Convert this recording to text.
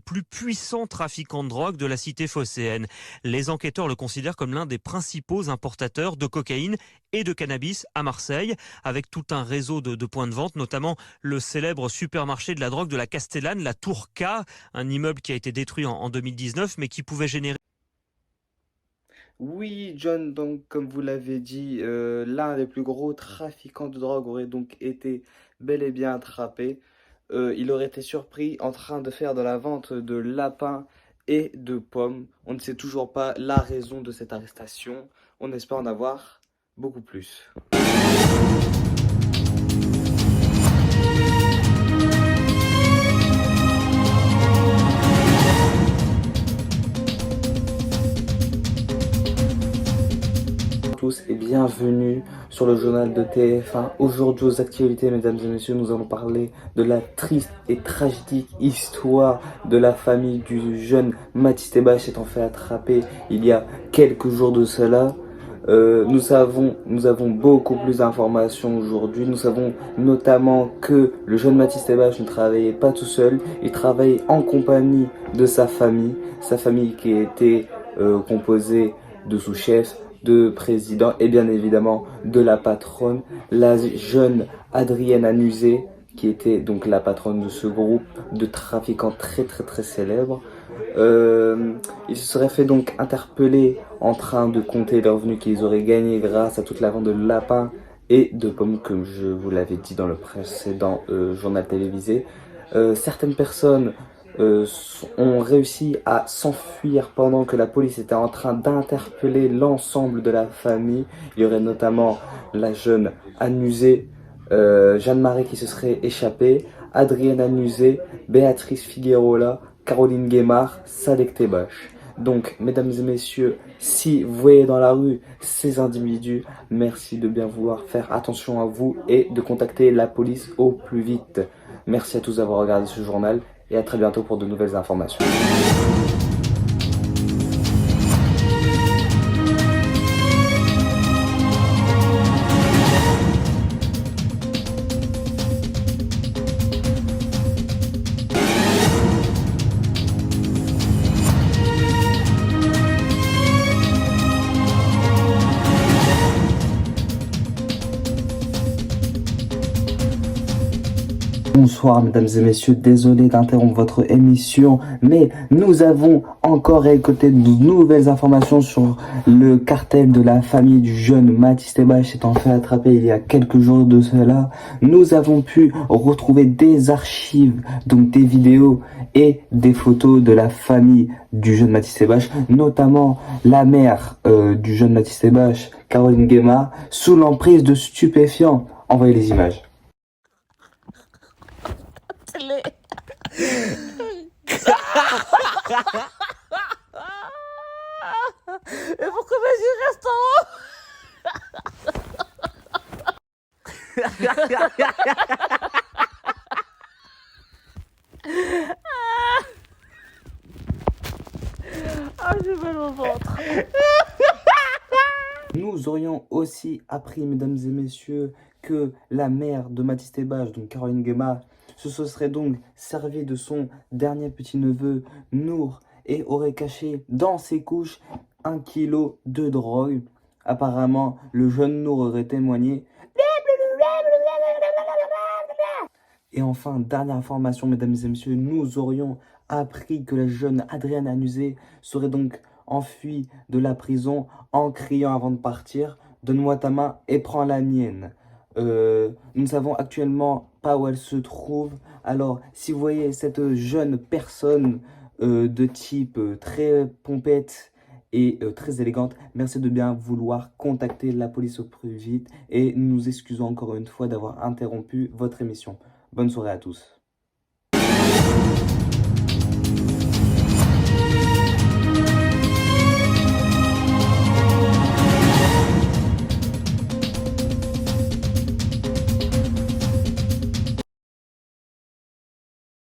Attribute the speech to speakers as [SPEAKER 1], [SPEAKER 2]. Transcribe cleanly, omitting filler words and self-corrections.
[SPEAKER 1] plus puissants trafiquants de drogue de la cité phocéenne. Les enquêteurs le considèrent comme l'un des principaux importateurs de cocaïne et de cannabis à Marseille, avec tout un réseau de points de vente, notamment le célèbre supermarché de la drogue de la Castellane, la Tour K, un immeuble qui a été détruit en 2019, mais qui pouvait générer...
[SPEAKER 2] Oui, John, donc comme vous l'avez dit, l'un des plus gros trafiquants de drogue aurait donc été bel et bien attrapé. Il aurait été surpris en train de faire de la vente de lapins et de pommes. On ne sait toujours pas la raison de cette arrestation. On espère en avoir beaucoup plus. Tous et bienvenue sur le journal de TF1. Aujourd'hui aux actualités, mesdames et messieurs, nous allons parler de la triste et tragique histoire de la famille du jeune Mathis Tebach étant fait attraper il y a quelques jours de cela. Nous avons beaucoup plus d'informations aujourd'hui. Nous savons notamment que le jeune Mathis Tebach ne travaillait pas tout seul. Il travaillait en compagnie de sa famille qui était composée de sous-chefs, de président et bien évidemment de la patronne, la jeune Adrienne Anusé, qui était donc la patronne de ce groupe de trafiquants très célèbres. Ils se seraient fait donc interpeller en train de compter les revenus qu'ils auraient gagnés grâce à toute la vente de lapins et de pommes, comme je vous l'avais dit dans le précédent journal télévisé. Certaines personnes ont réussi à s'enfuir pendant que la police était en train d'interpeller l'ensemble de la famille. Il y aurait notamment la jeune Anusé, Jeanne-Marie qui se serait échappée, Adrienne Anusé, Béatrice Figueroa, Caroline Guémard, Sadek Tebach. Donc, mesdames et messieurs, si vous voyez dans la rue ces individus, merci de bien vouloir faire attention à vous et de contacter la police au plus vite. Merci à tous d'avoir regardé ce journal et à très bientôt pour de nouvelles informations. Bonsoir mesdames et messieurs, désolé d'interrompre votre émission, mais nous avons encore récolté de nouvelles informations sur le cartel de la famille du jeune Mathis Tebach étant fait attraper il y a quelques jours de cela. Nous avons pu retrouver des archives, donc des vidéos et des photos de la famille du jeune Mathis Tebach, notamment la mère du jeune Mathis Tebach, Caroline Guémard, sous l'emprise de stupéfiants. Envoyez les images.
[SPEAKER 3] Et pourquoi vas-y reste en haut? Ah, j'ai mal au ventre.
[SPEAKER 2] Nous aurions aussi appris, mesdames et messieurs, que la mère de Mathis Tebach, donc Caroline Guémard, se serait donc servie de son dernier petit-neveu, Nour, et aurait caché dans ses couches 1 kilo de drogue. Apparemment, le jeune Nour aurait témoigné. Et enfin, dernière information, mesdames et messieurs, nous aurions appris que la jeune Adrienne Anusé serait donc enfuie de la prison en criant avant de partir « Donne-moi ta main et prends la mienne ». Nous ne savons actuellement pas où elle se trouve. Alors, si vous voyez cette jeune personne de type très pompette et très élégante, merci de bien vouloir contacter la police au plus vite et nous nous excusons encore une fois d'avoir interrompu votre émission. Bonne soirée à tous.